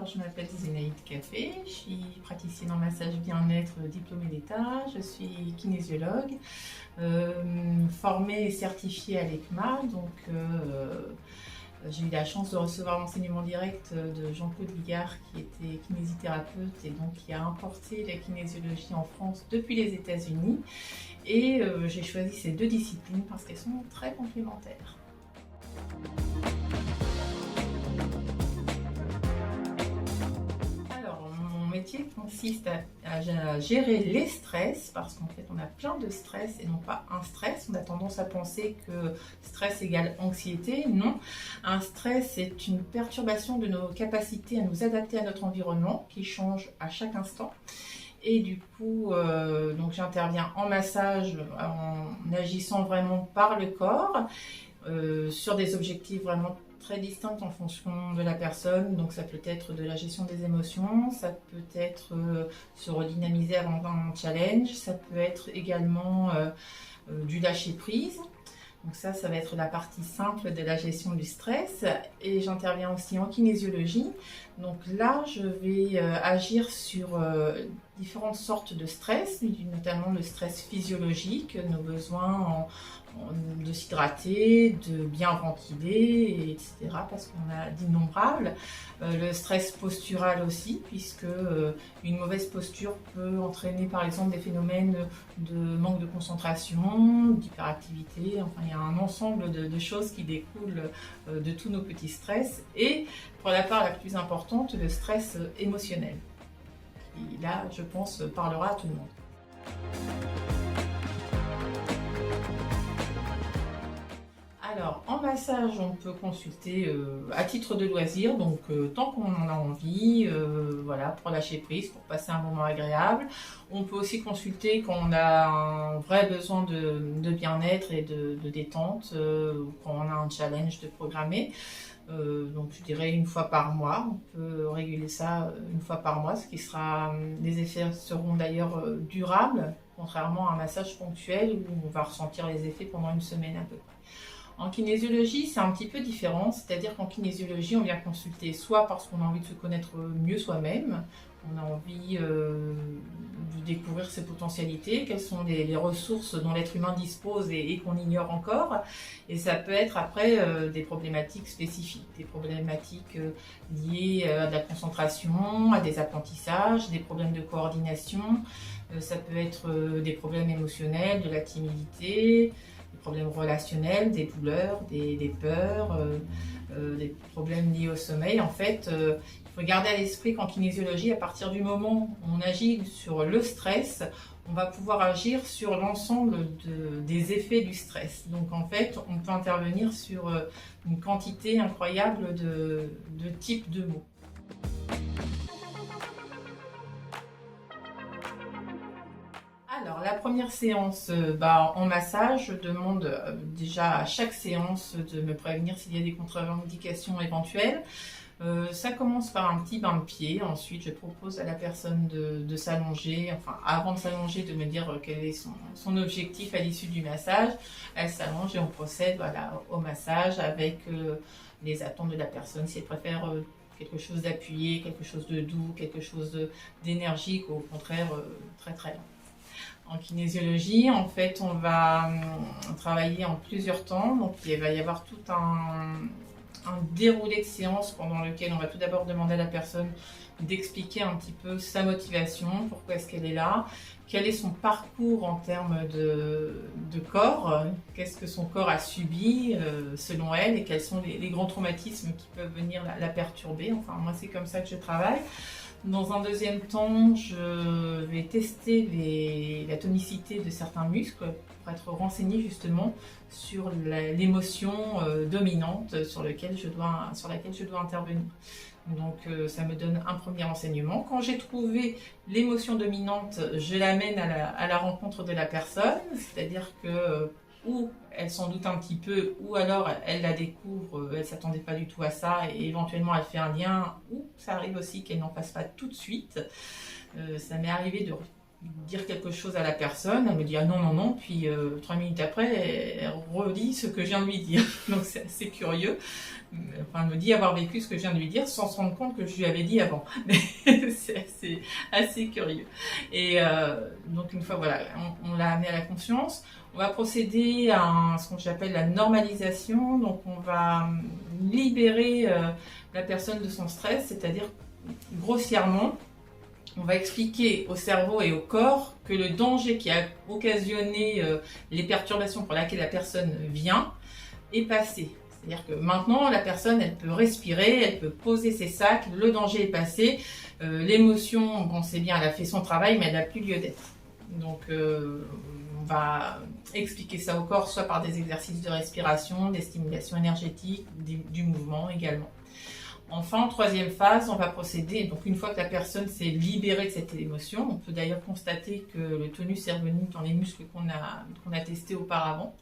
je m'appelle Zénaïde Café, je suis praticienne en massage bien-être diplômée d'État, je suis kinésiologue, formée et certifiée à l'ECMA, donc j'ai eu la chance de recevoir l'enseignement direct de Jean-Claude Ligard qui était kinésithérapeute et donc qui a importé la kinésiologie en France depuis les États-Unis, et j'ai choisi ces deux disciplines parce qu'elles sont très complémentaires. Mon métier consiste à gérer les stress, parce qu'en fait on a plein de stress et non pas un stress. On a tendance à penser que stress égale anxiété. Non, un stress est une perturbation de nos capacités à nous adapter à notre environnement qui change à chaque instant. Et du coup, donc j'interviens en massage en agissant vraiment par le corps sur des objectifs vraiment très distinctes en fonction de la personne. Donc ça peut être de la gestion des émotions, ça peut être se redynamiser avant un challenge, ça peut être également du lâcher prise. Donc ça va être la partie simple de la gestion du stress. Et j'interviens aussi en kinésiologie. Donc là, je vais agir sur différentes sortes de stress, notamment le stress physiologique, nos besoins de s'hydrater, de bien ventiler, etc. Parce qu'on a d'innombrables. Le stress postural aussi, puisque une mauvaise posture peut entraîner par exemple des phénomènes de manque de concentration, d'hyperactivité. Enfin, il y a un ensemble de choses qui découlent de tous nos petits stress. Et pour la part la plus importante, le stress émotionnel, qui là, je pense, parlera à tout le monde. Alors, en massage, on peut consulter à titre de loisir, donc tant qu'on en a envie, voilà, pour lâcher prise, pour passer un moment agréable. On peut aussi consulter quand on a un vrai besoin de bien-être et de détente, quand on a un challenge de programmer. Donc je dirais une fois par mois, on peut réguler ça une fois par mois, ce qui sera, les effets seront d'ailleurs durables, contrairement à un massage ponctuel où on va ressentir les effets pendant une semaine à peu près. En kinésiologie, c'est un petit peu différent, c'est-à-dire qu'en kinésiologie, on vient consulter soit parce qu'on a envie de se connaître mieux soi-même, on a envie de découvrir ses potentialités, quelles sont les ressources dont l'être humain dispose et qu'on ignore encore. Et ça peut être après des problématiques spécifiques, des problématiques liées à de la concentration, à des apprentissages, des problèmes de coordination. Ça peut être des problèmes émotionnels, de la timidité, des problèmes relationnels, des douleurs, des peurs, des problèmes liés au sommeil. En fait, il faut garder à l'esprit qu'en kinésiologie, à partir du moment où on agit sur le stress, on va pouvoir agir sur l'ensemble des effets du stress. Donc en fait, on peut intervenir sur une quantité incroyable de types de mots. Alors, la première séance en massage, je demande déjà à chaque séance de me prévenir s'il y a des contre-indications éventuelles. Ça commence par un petit bain de pied. Ensuite, je propose à la personne de s'allonger, enfin avant de s'allonger, de me dire quel est son objectif à l'issue du massage. Elle s'allonge et on procède au massage avec les attentes de la personne. Si elle préfère quelque chose d'appuyé, quelque chose de doux, quelque chose d'énergique, ou au contraire très très lent. En kinésiologie, en fait, on va travailler en plusieurs temps. Donc, il va y avoir tout un déroulé de séance pendant lequel on va tout d'abord demander à la personne d'expliquer un petit peu sa motivation, pourquoi est-ce qu'elle est là, quel est son parcours en termes de corps, qu'est-ce que son corps a subi selon elle et quels sont les grands traumatismes qui peuvent venir la perturber. Enfin, moi, c'est comme ça que je travaille. Dans un deuxième temps, je vais tester la tonicité de certains muscles pour être renseignée justement sur l'émotion dominante sur laquelle je dois intervenir. Donc ça me donne un premier renseignement. Quand j'ai trouvé l'émotion dominante, je l'amène à la rencontre de la personne, c'est-à-dire que ou elle s'en doute un petit peu, ou alors elle la découvre, elle ne s'attendait pas du tout à ça, et éventuellement elle fait un lien, ou ça arrive aussi qu'elle n'en fasse pas tout de suite. Ça m'est arrivé de dire quelque chose à la personne, elle me dit ah non, non, non, puis 3 minutes après, elle redit ce que je viens de lui dire. Donc c'est assez curieux. Enfin, elle me dit avoir vécu ce que je viens de lui dire sans se rendre compte que je lui avais dit avant. C'est assez curieux. Et donc une fois, voilà, on l'a amené à la conscience. On va procéder à ce que j'appelle la normalisation. Donc on va libérer la personne de son stress, c'est-à-dire grossièrement, on va expliquer au cerveau et au corps que le danger qui a occasionné les perturbations pour lesquelles la personne vient est passé. C'est-à-dire que maintenant, la personne, elle peut respirer, elle peut poser ses sacs, le danger est passé, l'émotion, bon, c'est bien, elle a fait son travail, mais elle n'a plus lieu d'être. Donc, on va expliquer ça au corps, soit par des exercices de respiration, des stimulations énergétiques, du mouvement également. Enfin, en troisième phase, on va procéder, donc une fois que la personne s'est libérée de cette émotion, on peut d'ailleurs constater que le tonus est revenu dans les muscles qu'on a testés auparavant.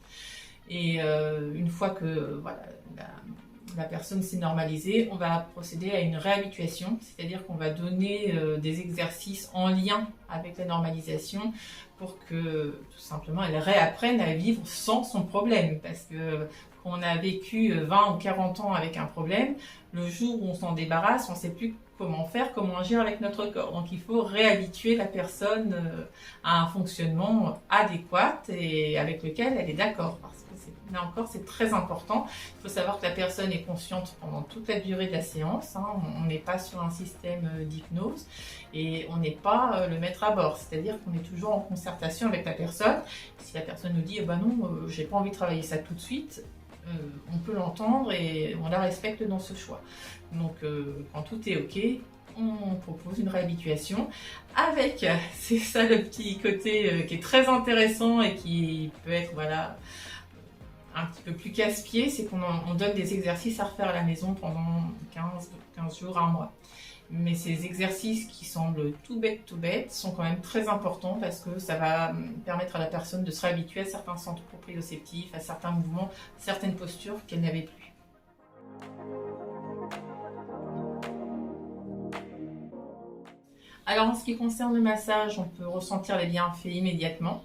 Et une fois que voilà, la personne s'est normalisée, on va procéder à une réhabituation, c'est-à-dire qu'on va donner des exercices en lien avec la normalisation pour que tout simplement elle réapprenne à vivre sans son problème. Parce que quand on a vécu 20 ou 40 ans avec un problème, le jour où on s'en débarrasse, on ne sait plus comment faire, comment agir avec notre corps. Donc il faut réhabituer la personne à un fonctionnement adéquat et avec lequel elle est d'accord. Parce que là encore, c'est très important. Il faut savoir que la personne est consciente pendant toute la durée de la séance. On n'est pas sur un système d'hypnose et on n'est pas le maître à bord. C'est-à-dire qu'on est toujours en concertation avec la personne. Si la personne nous dit bah non, j'ai pas envie de travailler ça tout de suite, on peut l'entendre et on la respecte dans ce choix. Donc quand tout est ok, on propose une réhabituation avec, c'est ça le petit côté qui est très intéressant et qui peut être voilà un petit peu plus casse-pied, c'est qu'on donne des exercices à refaire à la maison pendant 15 jours à un mois. Mais ces exercices qui semblent tout bêtes sont quand même très importants parce que ça va permettre à la personne de se réhabituer à certains centres proprioceptifs, à certains mouvements, certaines postures qu'elle n'avait plus. Alors en ce qui concerne le massage, on peut ressentir les bienfaits immédiatement.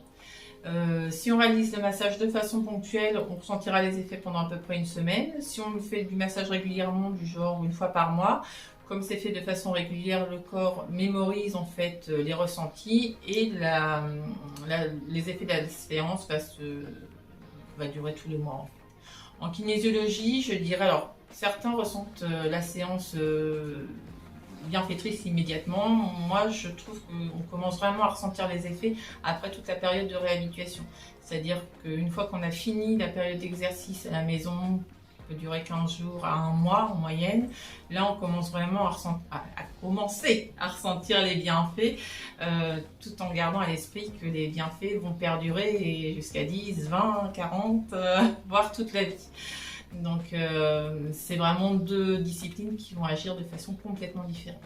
Si on réalise le massage de façon ponctuelle, on ressentira les effets pendant à peu près une semaine. Si on fait du massage régulièrement, du genre une fois par mois, comme c'est fait de façon régulière, le corps mémorise en fait les ressentis et les effets de la séance va durer tous les mois. En fait. En kinésiologie, je dirais, alors certains ressentent la séance bienfaitrice immédiatement. Moi, je trouve qu'on commence vraiment à ressentir les effets après toute la période de réhabituation. C'est-à-dire qu'une fois qu'on a fini la période d'exercice à la maison, qui peut durer 15 jours à un mois en moyenne, là on commence vraiment à commencer à ressentir les bienfaits, tout en gardant à l'esprit que les bienfaits vont perdurer jusqu'à 10, 20, 40, voire toute la vie. Donc c'est vraiment deux disciplines qui vont agir de façon complètement différente.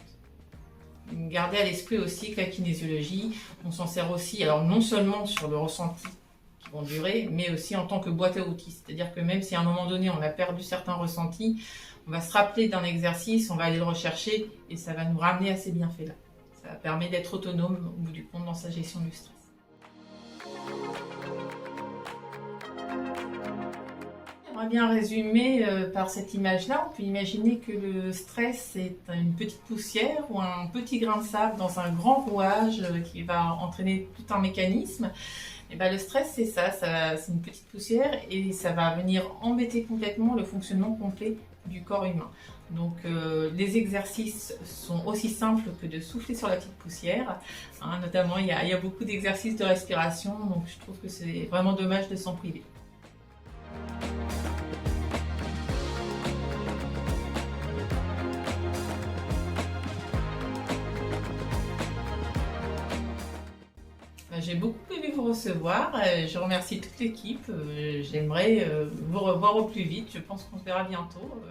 Gardez à l'esprit aussi que la kinésiologie, on s'en sert aussi, alors non seulement sur le ressenti qui vont durer, mais aussi en tant que boîte à outils. C'est-à-dire que même si à un moment donné on a perdu certains ressentis, on va se rappeler d'un exercice, on va aller le rechercher et ça va nous ramener à ces bienfaits-là. Ça permet d'être autonome au bout du compte dans sa gestion du stress. J'aimerais bien résumer par cette image-là. On peut imaginer que le stress est une petite poussière ou un petit grain de sable dans un grand rouage qui va entraîner tout un mécanisme. Et ben, le stress, c'est ça, c'est une petite poussière et ça va venir embêter complètement le fonctionnement complet du corps humain. Donc les exercices sont aussi simples que de souffler sur la petite poussière. Notamment, il y a beaucoup d'exercices de respiration, donc je trouve que c'est vraiment dommage de s'en priver. J'ai beaucoup aimé vous recevoir, je remercie toute l'équipe, j'aimerais vous revoir au plus vite, je pense qu'on se verra bientôt.